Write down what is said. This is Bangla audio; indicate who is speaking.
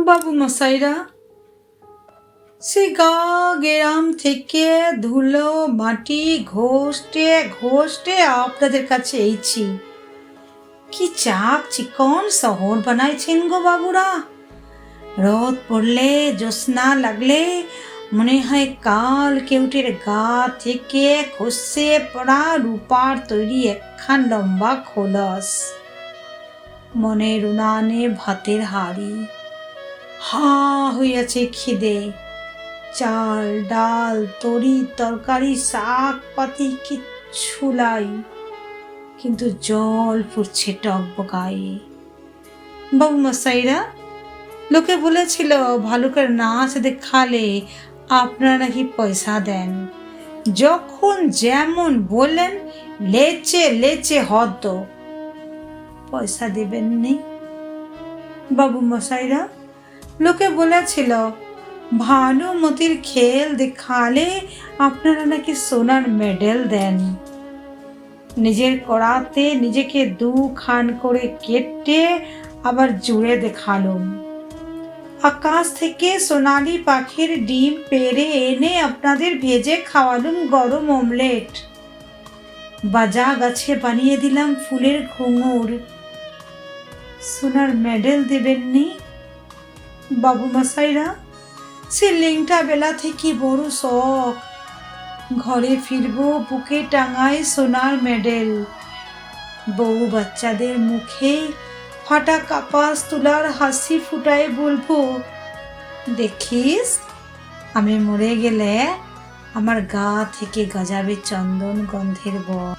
Speaker 1: বাবু মশাইরা, সে গা গেরাম থেকে ধুলো মাটি ঘষতে ঘষতে আপনাদের কাছে এইছি। কি চাক চিকন শহর বানাইছেন গো বাবুরা। রোদ পড়লে জ্যোৎস্না লাগলে মনে হয় কাল কেউটের গা থেকে খসে পড়া রূপার তৈরি একখান লম্বা খোলস। মনের উনানে ভাতের হাড়ি, হা হইয়াছে খিদে। চাল ডাল তরি তরকারি শাক পাতি কিচ্ছু লাই, কিন্তু জল ফুটছে টক গায়ে। বাবু মশাইরা, লোকে বলেছিল ভালুকের নাচ দেখালে আপনারা নাকি পয়সা দেন। যখন যেমন বললেন লেচে লেচে হত। পয়সা দেবেননি? বাবু মশাইরা, লোকে বলেছিল ভানুমতির খেল দেখালে আপনারা নাকি সোনার মেডেল দেন। নিজের কড়াতে নিজেকে দুখান করে কেটে আবার জুড়ে দেখালুম। আকাশ থেকে সোনালি পাখির ডিম পেড়ে এনে আপনাদের ভেজে খাওয়ালুম গরম অমলেট। বাজা গাছে বানিয়ে দিলাম ফুলের ঘুঙুর। সোনার মেডেল দেবেননি? বাবু মশাইরা, সে লেংটা বেলা থেকে বড় শখ। ঘরে ফিরবো বুকে টাঙায় সোনার মেডেল। বউ বাচ্চাদের মুখে ফাটা কাপাস তুলার হাসি ফুটায় বলবো, দেখিস আমি মরে গেলে আমার গা থেকে গজাবে চন্দন গন্ধের বর।